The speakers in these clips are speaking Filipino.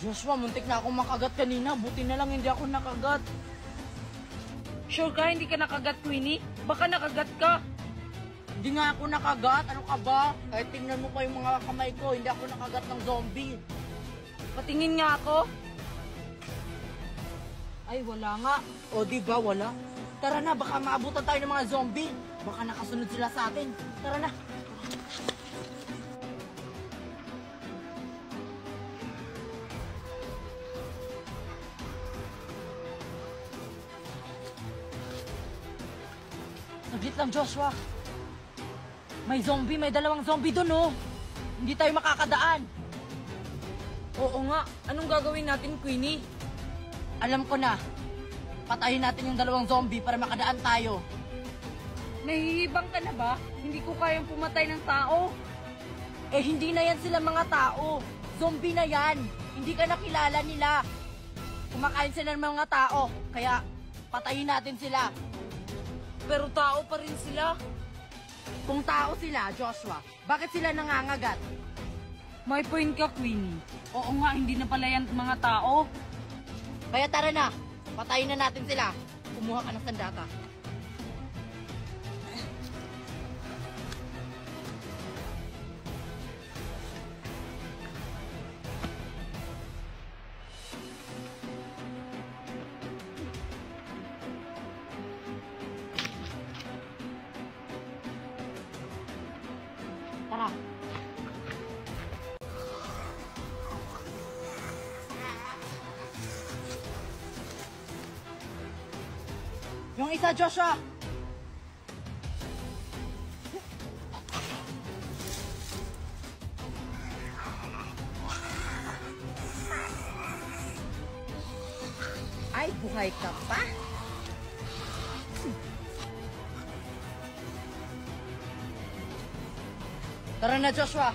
Joshua, muntik na akong makagat kanina. Buti na lang hindi ako nakagat. Sure ka, hindi ka nakagat, Queenie? Baka nakagat ka. Hindi nga ako nakagat. Ano ka ba? Kahit tingnan mo pa yung mga kamay ko, hindi ako nakagat ng zombie. Patingin nga ako. Ay, wala nga. O, diba wala? Tara na, baka maabutan tayo ng mga zombie. Baka nakasunod sila sa atin. Tara na. Saglit lang, Joshua. May zombie, may dalawang zombie doon, oh. Hindi tayo makakadaan. Oo nga. Anong gagawin natin, Queenie? Alam ko na. Patayin natin yung dalawang zombie para makadaan tayo. Nahihibang ka na ba? Hindi ko kayang pumatay ng tao. Eh, hindi na yan sila mga tao. Zombie na yan. Hindi ka nakilala nila. Kumakain sila ng mga tao. Kaya, patayin natin sila. Pero tao pa rin sila. Kung tao sila, Joshua, bakit sila nangangagat? May point ka, Queenie. Oo nga, hindi na pala yan mga tao. Kaya tara na. Patayin na natin sila. Kumuha ka ng sandata. Tara. Yung isa, Joshua! Ay, buhay ka pa? Tara na, Joshua!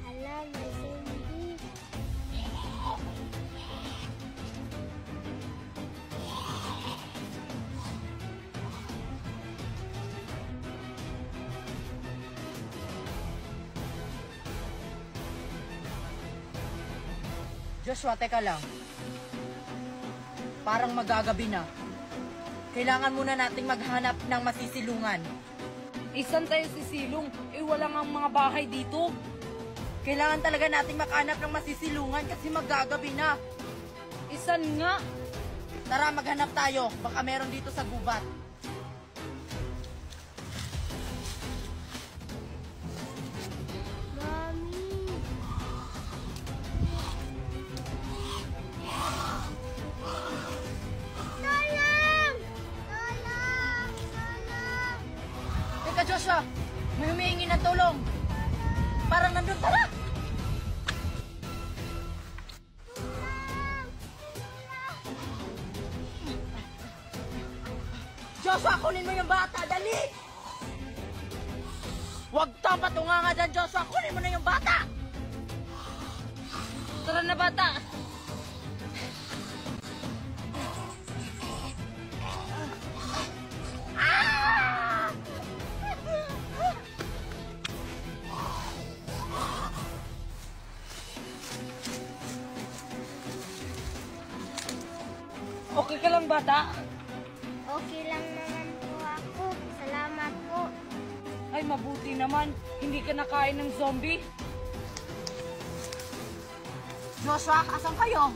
Hala, may zombie. Joshua, teka lang. Parang magagabi na. Kailangan muna nating maghanap ng masisilungan. Isan tayo sisilong? Eh, wala nga mga bahay dito. Kailangan talaga nating makahanap ng masisilungan kasi magagabi na. Isan nga. Tara, maghanap tayo. Baka meron dito sa gubat. Mami. Tolong! Tolong! Tolong! Teka, Joshua! May humihingi ng tulong. Parang nandun, tara! Joshua, kunin mo yung bata! Dali! Huwag kang patunga nga dyan, Joshua! Kunin mo na yung bata! Tara na, bata. Okay ka lang, bata? Okay lang naman po ako. Salamat po. Ay, mabuti naman. Hindi ka nakain ng zombie. Joshua, asan kayo?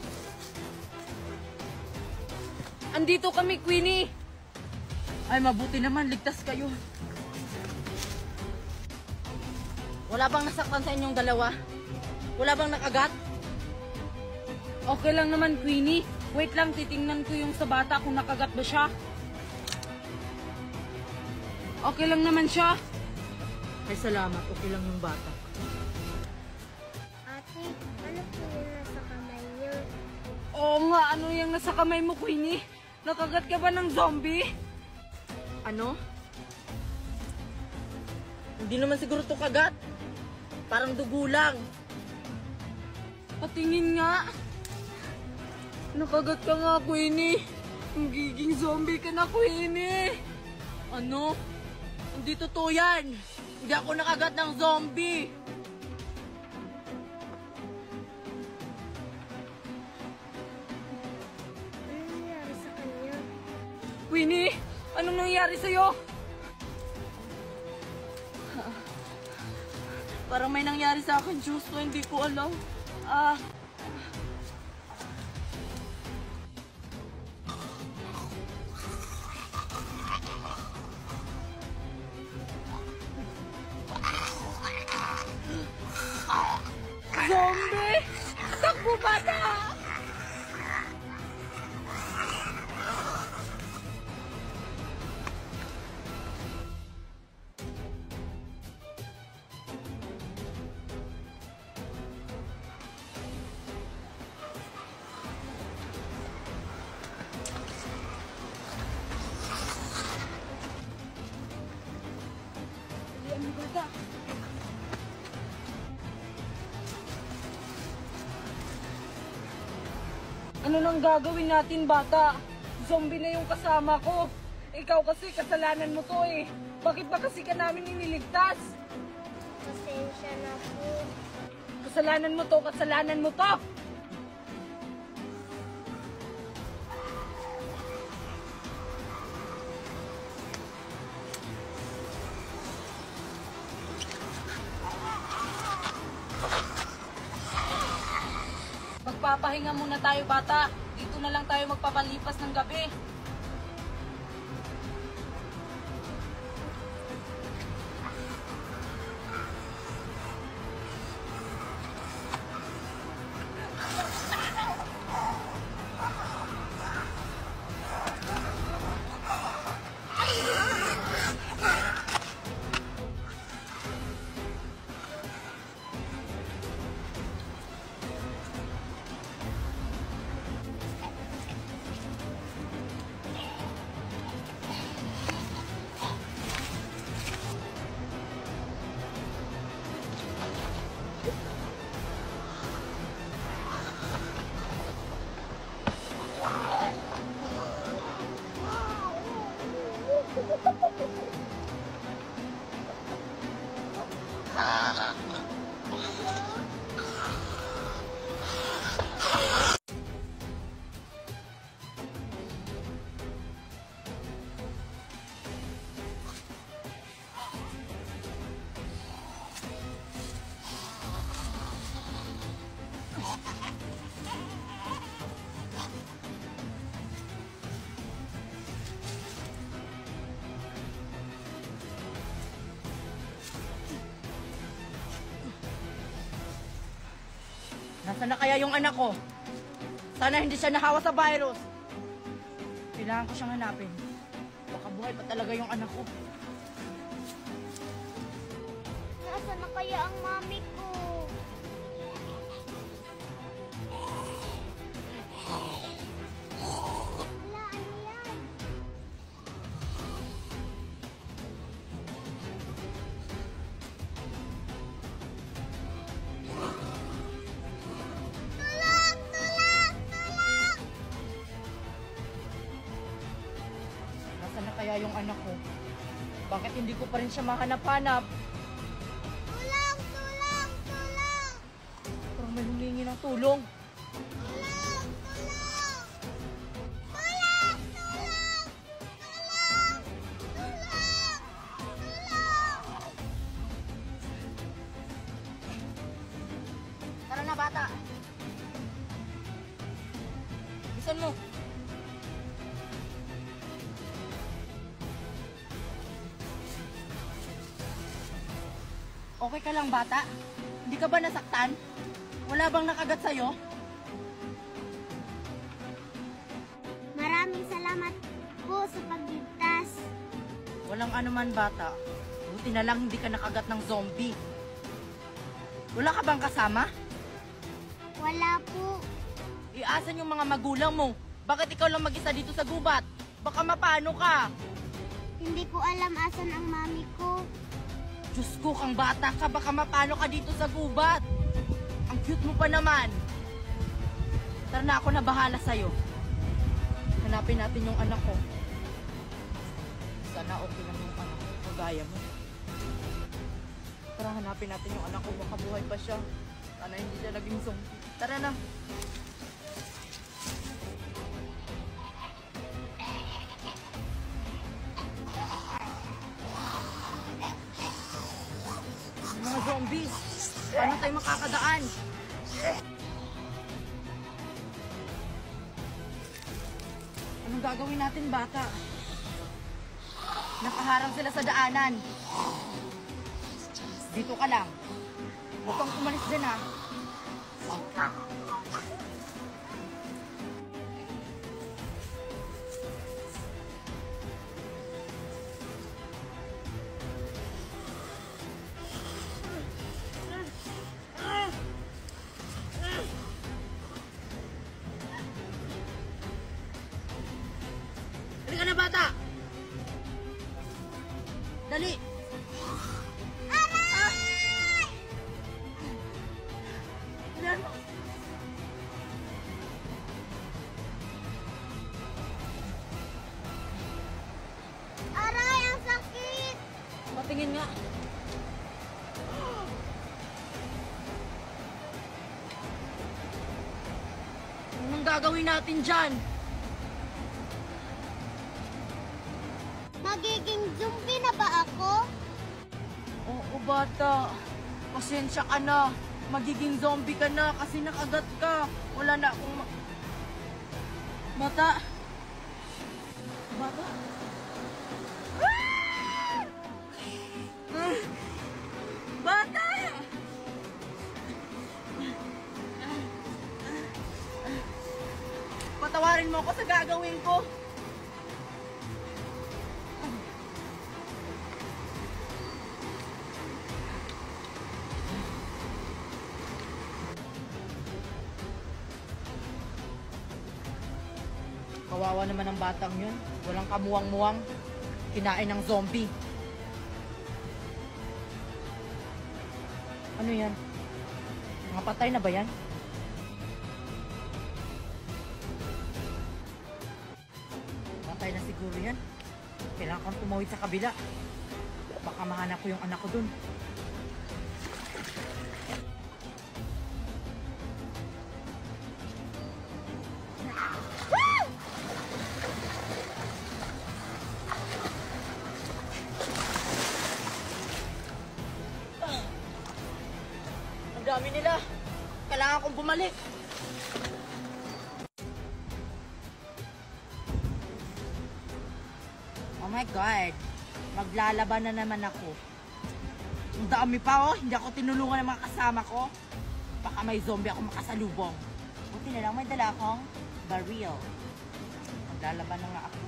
Andito kami, Queenie. Ay, mabuti naman. Ligtas kayo. Wala bang nasaktan sa inyong dalawa? Wala bang nakagat? Okay lang naman, Queenie. Wait lang, titingnan ko yung sa bata kung nakagat ba siya. Okay lang naman siya. Ay, salamat. Okay lang yung bata. Ate, ano po yung nasa kamay niyo? Oo nga, ano yung nasa kamay mo, Queenie? Nakagat ka ba ng zombie? Ano? Hindi naman siguro to kagat. Parang dugo lang. Patingin nga. Nakagat ka nga, Queenie. Magiging zombie ka na, Queenie. Ano? Hindi totoo yan. Hindi ako nakagat ng zombie. Ano nangyari sa kanya? Queenie, anong nangyari sa'yo? Parang may nangyari sa akin, Justo. Hindi ko alam. Zombie! Takbo, bata! Ano, bata? Ano nang gagawin natin, bata? Zombie na yung kasama ko. Ikaw kasi, kasalanan mo to eh. Bakit ba kasi ka namin iniligtas? Pasensya na po. Kasalanan mo to, kasalanan mo to! Magpapahinga muna tayo, bata. Dito na lang tayo magpapalipas ng gabi. Nasaan na kaya yung anak ko? Sana hindi siya nahawa sa virus. Kailangan ko siyang hanapin. Baka buhay pa talaga yung anak ko. Nasaan na kaya ang mami ko? Wala, ano yan? Tulong! Tulong! Tulong! Nasaan na kaya yung anak ko? Bakit hindi ko pa rin siya mahanap-hanap? Tulong! Tulong! Tulong! Parang may humingi ng tulong. Tulong! Tulong! Tulong! Tulong! Tulong! Tulong! Tulong! Tara na, bata. Bisan mo. Okay ka lang, bata? Hindi ka ba nasaktan? Wala bang nakagat sa'yo? Maraming salamat po sa pagligtas. Walang anuman, bata. Buti na lang hindi ka nakagat ng zombie. Wala ka bang kasama? Wala po. Iasan yung mga magulang mo. Bakit ikaw lang mag-isa dito sa gubat? Baka mapano ka. Hindi ko alam asan ang mami ko. Diyos ko, kang bata ka. Baka mapano ka dito sa gubat. Ang cute mo pa naman. Tara na, ako na bahala sa'yo. Hanapin natin yung anak ko. Sana okay lang yung anak ko. Kagaya mo. Tara, hanapin natin yung anak ko. Baka buhay pa siya. Sana hindi siya naging zombie. Tara na. Mga zombies! Paano tayo makakadaan? Anong gagawin natin, bata? Nakaharang sila sa daanan. Dito ka lang. Huwag kang umalis dyan, ha? Halika na, bata! Dali! Aray! Aray, ang sakit! Patingin nga. Anong gagawin natin dyan? Magiging zombie na ba ako? Oo, bata. Pasensya ka na. Magiging zombie ka na kasi nakagat ka. Wala na akong Bata. Bata? Bata! Patawarin mo ako sa gagawin ko. Kawawa naman ang batang yun. Walang kamuwang-muwang. Kinain ng zombie. Ano yan? Mga patay na ba yan? Patay na siguro yan. Kailangan kang tumawid sa kabila. Baka mahanap ko yung anak ko dun. Ang dami nila. Kailangan kong bumalik. Oh my God. Maglalaban na naman ako. Ang dami pa, oh. Hindi ako tinulungan ng mga kasama ko. Baka may zombie ako makasalubong. Buti na lang may dala akong baril. Maglalaban na nga ako.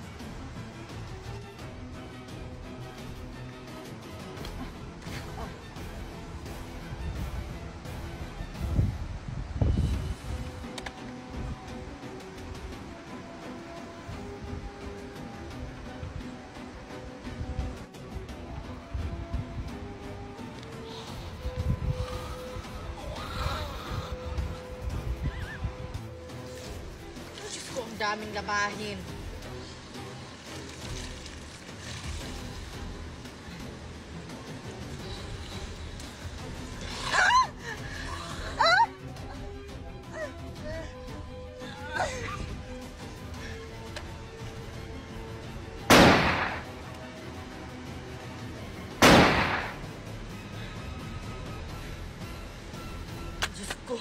Diyos ko, ang daming labahin. Diyos ko.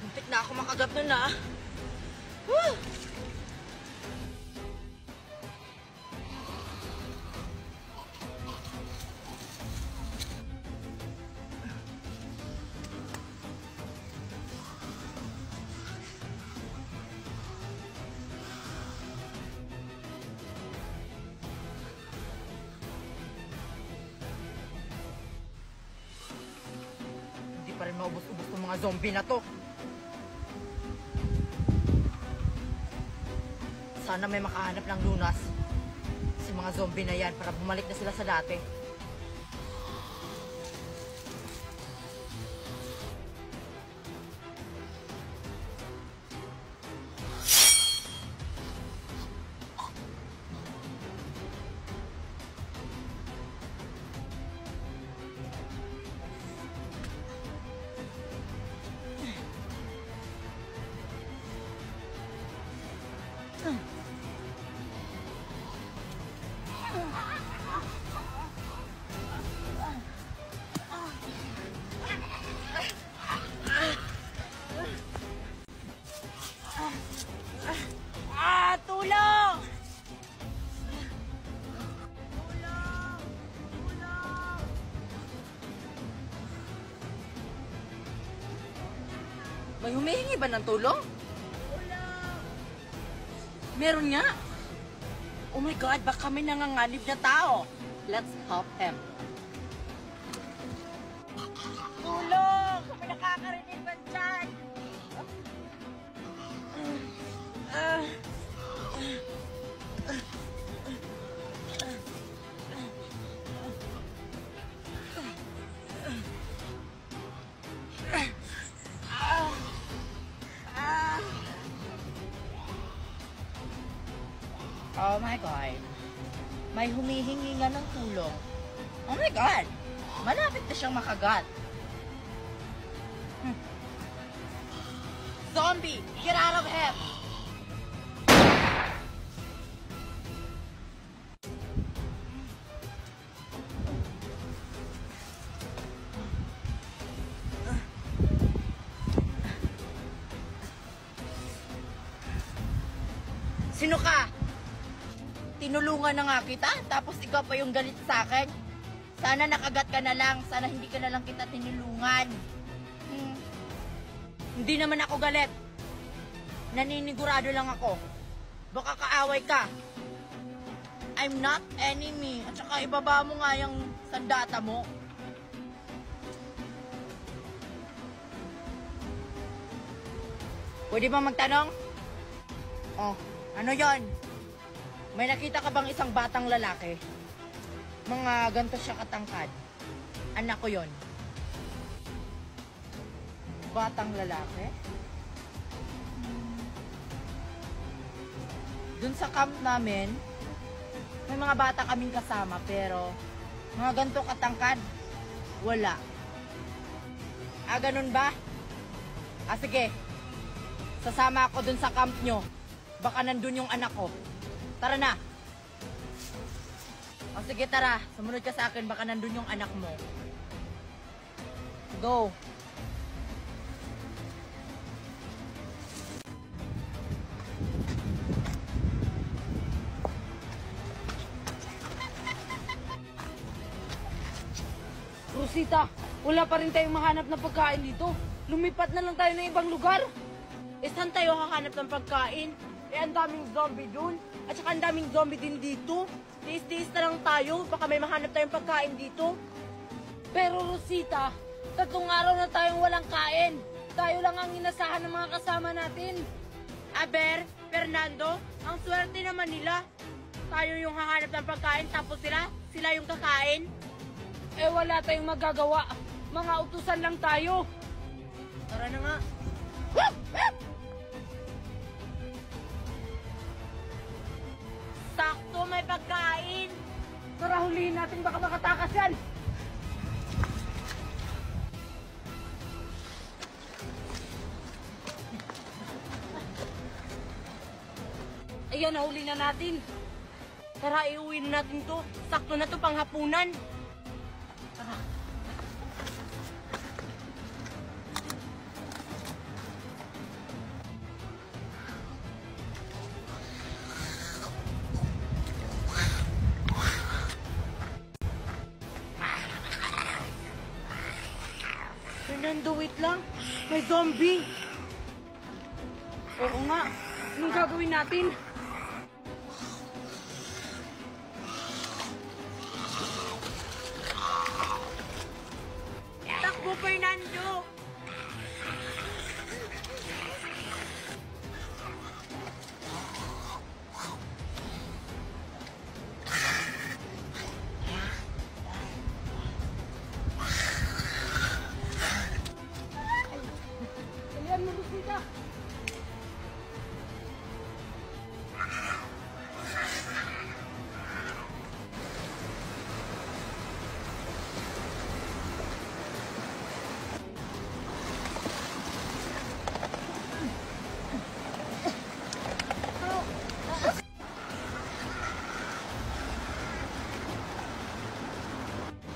Muntik na ako makagat nun, ah. Woo! Hindi pa rin maubos-ubos ng mga zombie na to. Sana may makahanap ng lunas si mga zombie na yan para bumalik na sila sa dati. May humihingi ba ng tulong? Meron nga. Oh my God, baka may nanganganib na tao. Let's help him. Tulong! Kami nakakarinig ba dyan? Oh my God. May humihingi nga ng tulong. Oh my God. Malapit na siyang makagat. Zombie, get out of him! Sino ka? Tinulungan na nga kita, tapos ikaw pa yung galit sa akin. Sana nakagat ka na lang, sana hindi ka na lang kita tinulungan. Hindi naman ako galit. Naninigurado lang ako. Baka kaaway ka. I'm not enemy. At saka ibaba mo nga yung sandata mo. Pwede ba magtanong? Oh, ano yon? May nakita ka bang isang batang lalaki? Mga ganito siya katangkad. Anak ko yon. Batang lalaki? Dun sa camp namin, may mga bata kaming kasama, pero mga ganito katangkad, wala. Ah, ganun ba? Ah, sige. Sasama ako dun sa camp nyo. Baka nandun yung anak ko. Tara na. O sige, tara. Sumunod ka sa akin. Baka nandun yung anak mo. Go. Rosita, wala pa rin tayong mahanap na pagkain dito. Lumipat na lang tayo ng ibang lugar. Eh, saan tayo hahanap ng pagkain? Eh, ang daming zombie dun. At saka ang daming zombie din dito. Tiis-tiis na lang tayo. Baka may mahanap tayong pagkain dito. Pero Rosita, 3 araw na tayong walang kain. Tayo lang ang inasahan ng mga kasama natin. Aber, Fernando, ang swerte naman nila. Tayo yung hahanap ng pagkain, tapos sila yung kakain. Eh, wala tayong magagawa. Mga utusan lang tayo. Tara na nga. Sakto, may pagkain. Tara, hulihin natin, baka makatakas yan. Ayan, nahuli na natin. Tara, iuwi na natin to. Sakto na to, panghapunan. Tara. Fernando, wait lang. May zombie. Oo nga. Anong gagawin natin? Takbo, Fernando! Ayan mo, Rosita.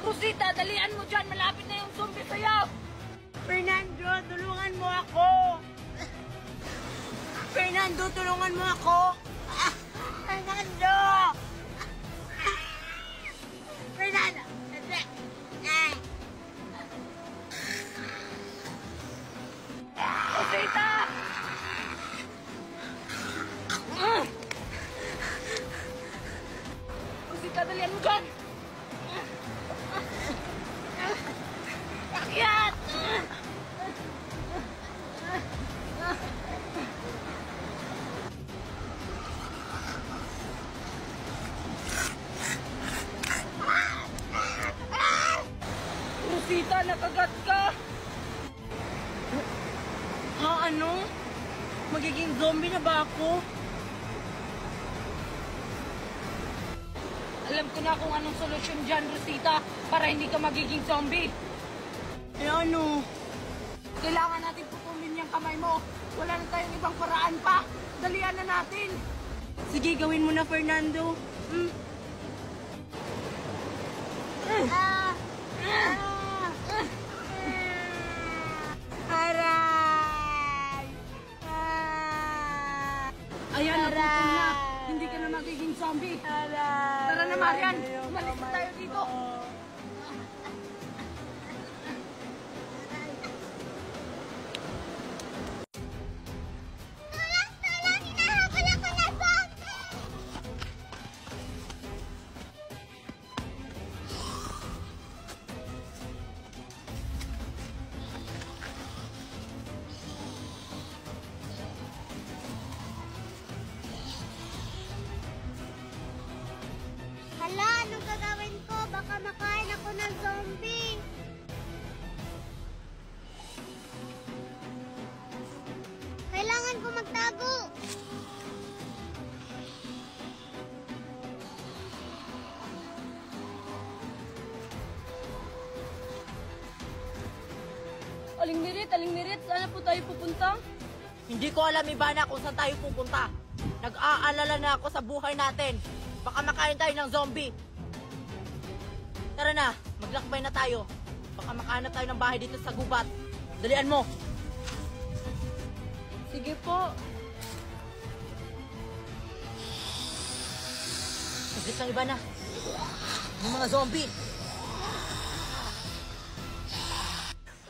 Rosita, dalian mo dyan. Malapit na yung zombie sa'yo. Fernando, tulungan mo ako! Fernando, tulungan mo ako! Fernando! Fernando! Kasi Rosita, nakagat ka! Ha, ano? Magiging zombie na ba ako? Alam ko na kung anong solusyon dyan, Rosita, para hindi ka magiging zombie. Eh ano? Kailangan natin putulin yung kamay mo. Wala na tayong ibang paraan pa. Dalian na natin. Sige, gawin mo na, Fernando. Aray! Ayan, naputol na. Hindi ka na magiging zombie. Tara na, Marian. Umalis na tayo dito. Tulong! Hinahabol ako na zombie! Hala, anong gagawin ko? Baka makain ako ng zombie. Kailangan ko magtago. Aling Mirit, saan po tayo pupunta? Hindi ko alam, Ivana, kung saan tayo pupunta. Nag-aalala na ako sa buhay natin. Baka makain tayo ng zombie. Tara na, maglakbay na tayo. Baka makahanap tayo ng bahay dito sa gubat. Dalian mo. Sige po. Saglit lang, Ivana. Yung mga zombie.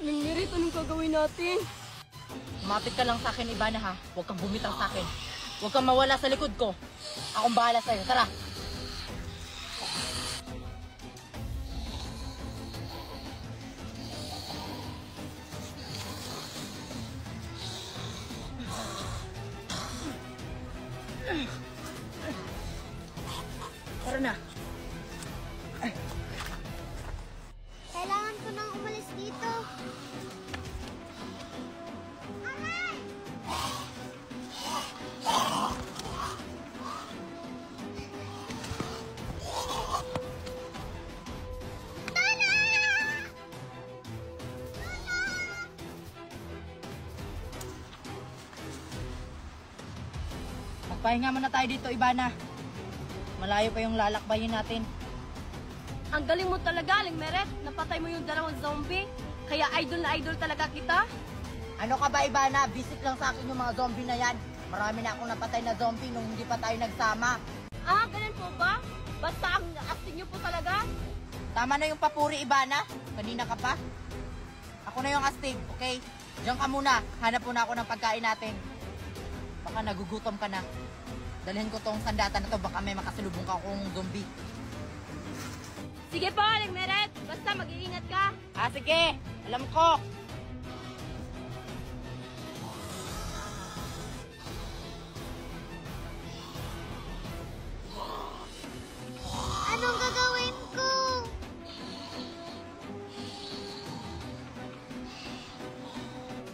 Aling Mirit, anong gagawin natin? Umapit ka lang sa akin, Ivana, ha? Huwag kang bumitaw sa akin. Huwag kang mawala sa likod ko. Akong bahala sa'yo. Tara. Tara na. Kailangan ko nang umalis dito. Aray! Magpahinga muna tayo dito, Ivana. Malayo pa yung lalakbayin natin. Ang galing mo talaga, Aling Mirit. Napatay mo yung dalawang zombie. Kaya idol na idol talaga kita. Ano ka ba, Ivana? Visit lang sa akin yung mga zombie na yan. Marami na akong napatay na zombie nung hindi pa tayo nagsama. Ah, ganun po ba? Basta ang acting niyo po talaga. Tama na yung papuri, Ivana. Kanina ka pa. Ako na yung astig, okay? Diyan ka muna. Hanap muna ako ng pagkain natin. Baka nagugutom ka na. Dalhin ko tong sandata na to. Baka may makasalubong ka akong zombie. Sige po, Aling Mirit. Basta mag-iingat ka. Ah, sige. Alam ko. Anong gagawin ko?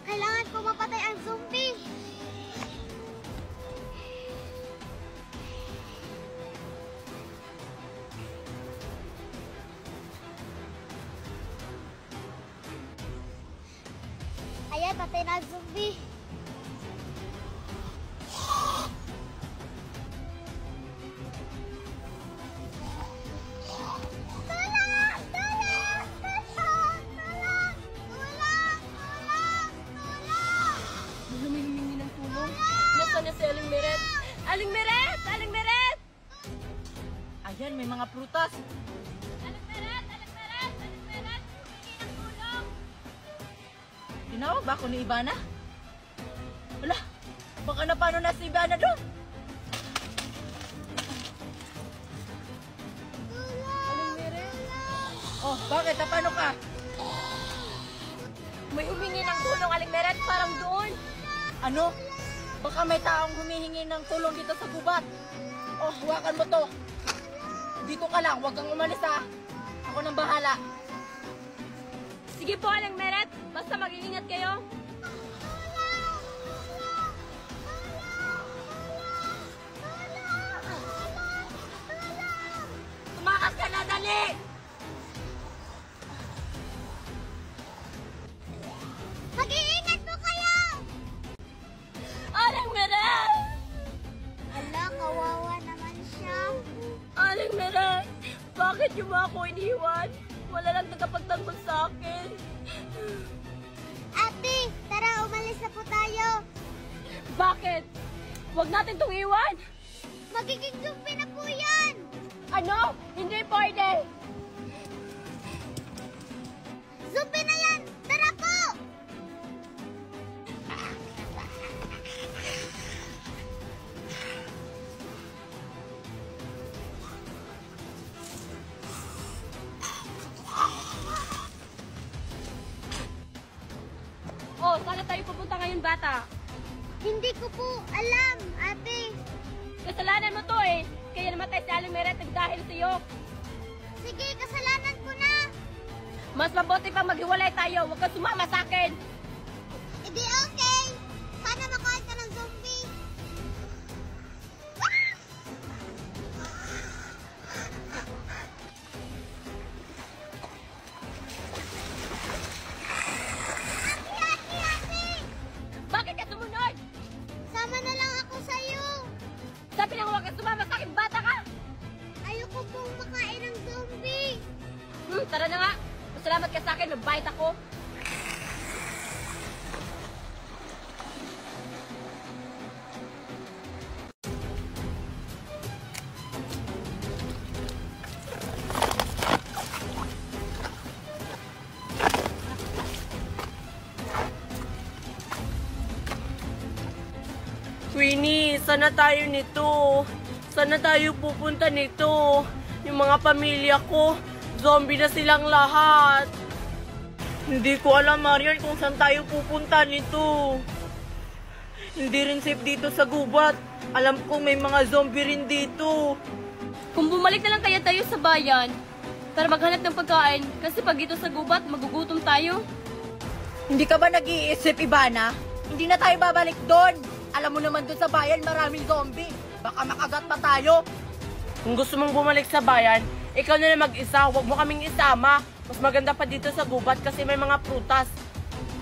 Kailangan ko mapatay ang zombie. Ayan, patay na ang zombie. Tulong! Tulong! Tulong! Tulong! Tulong! Tulong! Tulong! Humingi ng tulong. Nasaan na si Aling Mirit? Aling Mirit! Aling Mirit! Ayan, may mga prutas. Aling Mirit! Aling Mirit! Aling Mirit! Humingi ng tulong. Tinawag ba ako ni Ivana? Wala. Baka na paano na si Ivana doon? Aling Mirit! Oh, bakit? Paano ka? May humingi ng tulong, Aling Mirit. Parang doon. Ano? Baka may taong humihingi ng tulong dito sa gubat. Oh, hawakan mo to. Dito ka lang, huwag kang umalis ha. Ako nang bahala. Sige po, Aling Meret. Basta mag-iingat kayo. Tumakas ka na, dali! Mag-iingat po kayo! Aling Meret! Ala, kawawa naman siya. Aling Meret! Bakit yung mga ako iniwan? Wala lang tagapagtanggol sa akin. Ate, tara, umalis na po tayo. Bakit? Huwag natin itong iwan! Magiging zombie na po yan. Ano? Hindi pwede! Zombie na yan! Tara po! Oh, saan tayo pupunta ngayon, bata? Hindi ko po alam, ate. Kasalanan mo to eh. Kaya namatay si Aling Meret dahil sa'yo. Sige, kasalanan ko na. Mas mabuti pang maghiwalay tayo. Huwag kang sumama sa akin. Hindi okay. Sana makain ka ng zombie. Bakit ka sumunod? Sama na lang ako sa'yo. Sabi lang huwag kang sumama sa akin, bata ka. Ayoko pong makain ng zombie. Tara na nga. Masalamat ka sa akin. Mabait ako. Queenie, sana tayo nito. Sana tayo pupunta nito. Yung mga pamilya ko, zombie na silang lahat. Hindi ko alam, Marian, kung saan tayo pupunta nito. Hindi rin safe dito sa gubat. Alam ko may mga zombie rin dito. Kung bumalik na lang kaya tayo sa bayan para maghanap ng pagkain kasi pag dito sa gubat, magugutom tayo. Hindi ka ba nag-iisip, Ivana? Hindi na tayo babalik doon. Alam mo naman doon sa bayan, maraming zombie. Baka makagat pa tayo. Kung gusto mong bumalik sa bayan, ikaw na lang mag-isa. Huwag mo kaming isama. Mas maganda pa dito sa gubat kasi may mga prutas.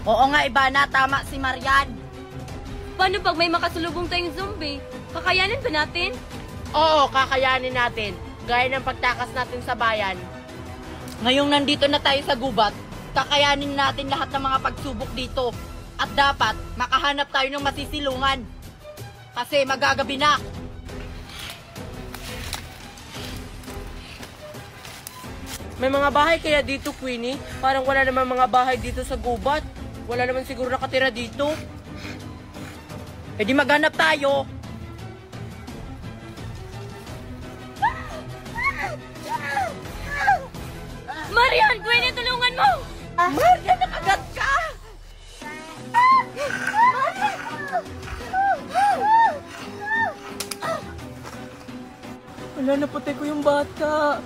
Oo nga, Ivana, tama si Marian. Paano pag may makasalubong tayong zombie? Kakayanin ba natin? Oo, kakayanin natin. Gaya ng pagtakas natin sa bayan. Ngayong nandito na tayo sa gubat, kakayanin natin lahat ng mga pagsubok dito. At dapat, makahanap tayo ng masisilungan. Kasi magagabi na. May mga bahay kaya dito, Queenie? Parang wala naman mga bahay dito sa gubat. Wala naman siguro nakatira dito. E di maghanap tayo. Marian! Queenie, tulungan mo! Marian, nakagat ka! Wala, napatay ko yung bata.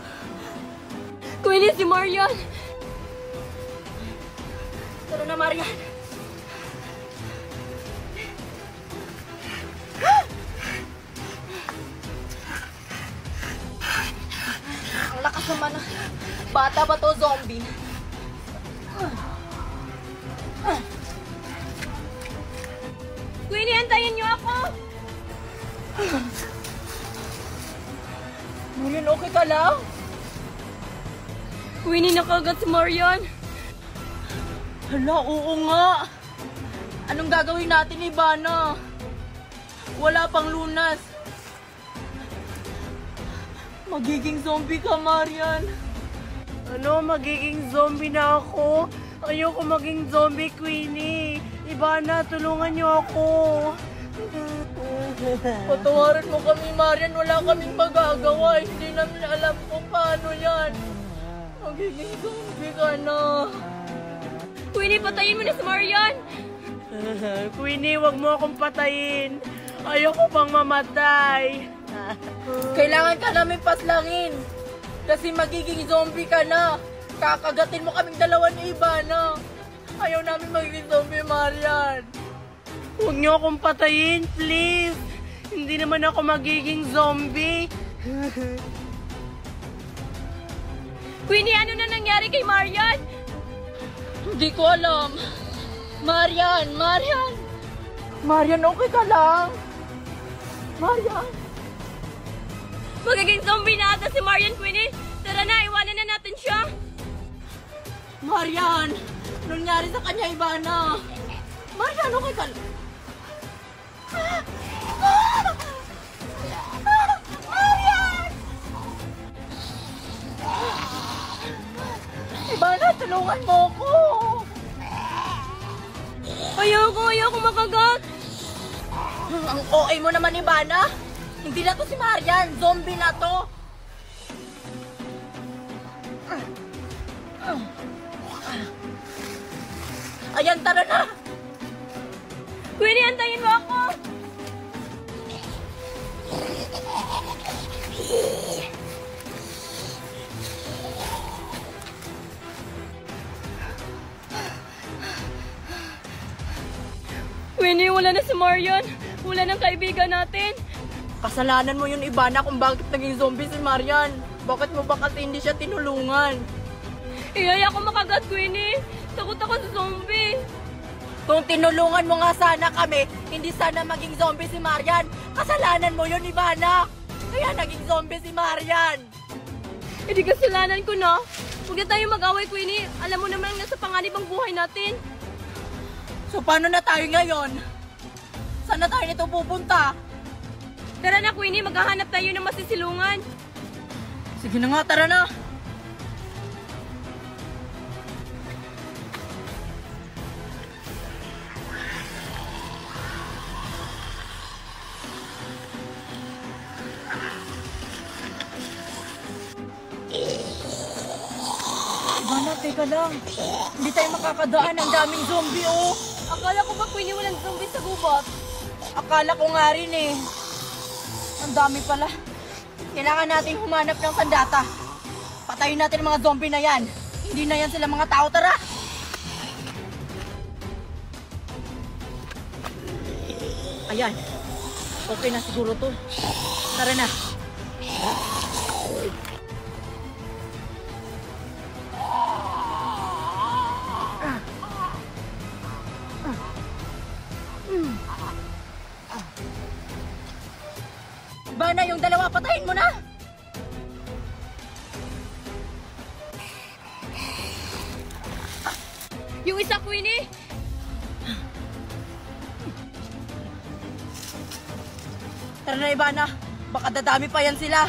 Queenie, si Marian! Tara na, Marian. Ang lakas naman. Bata ba to, zombie? Queenie, antayin niyo ako! Marian, okay ka lang? Queenie, nakagat si Marian! Hala, oo nga. Anong gagawin natin, Ivana? Wala pang lunas. Magiging zombie ka, Marian. Ano, magiging zombie na ako? Ayoko maging zombie, Queenie. Ivana, tulungan niyo ako. Patawarin mo kami, Marian. Wala kaming magagawa. Hindi namin alam kung paano yan. Magiging zombie ka na. Queenie, patayin mo na si Marian! Queenie, wag mo akong patayin. Ayoko pang mamatay. Kailangan ka namin paslangin. Kasi magiging zombie ka na. Kakagatin mo kaming dalawa ni Ivana. Ayaw namin magiging zombie, Marian. Huwag niyo akong patayin, please. Hindi naman ako magiging zombie. Queenie, ano na nangyari kay Marian? Hindi ko alam. Marian! Marian, okay ka lang? Marian! Magiging zombie na ata si Marian, Queenie. Tara na, iwanan na natin siya. Marian! Anong nangyari sa kanya, Ivana? Marian, okay ka lang? Marian! Ivana, tulungan mo ko! Ayoko makagat. Ang okay mo naman, Ivana. Hindi na to si Marian. Zombie na to. Ayan, tara na. Queenie, antayin mo ako. Queenie, wala na si Marian. Wala ng kaibigan natin. Kasalanan mo yun, Ivana, kung bakit naging zombie si Marian. Bakit mo ba kasi hindi siya tinulungan? Iyaya ako makagat, Queenie. Takot ako sa zombie. Kung tinulungan mo nga sana kami, hindi sana maging zombie si Marian. Kasalanan mo yun, Ivana. Kaya naging zombie si Marian. Hindi kasalanan ko na. Huwag na tayo mag-away, Queenie. Alam mo naman nasa panganib ang buhay natin. So paano na tayo ngayon? Saan na tayo nito pupunta? Tara na, Queenie. Maghahanap tayo ng masisilungan. Sige na nga, tara na. Ivana, teka lang. Hindi tayo makakadaan. Ang daming zombie, oh. Akala ko ba, Queenie, walang zombie sa gubat? Akala ko nga rin, eh. Ang dami pala. Kailangan natin humanap ng sandata. Patayin natin ang mga zombie na yan. Hindi na yan sila mga tao. Tara! Ayan. Okay na siguro to. Tara na. Ivana, yung dalawa, patayin mo na! Yung isa, Queenie. Tara na, Ivana. Baka dadami pa yan sila.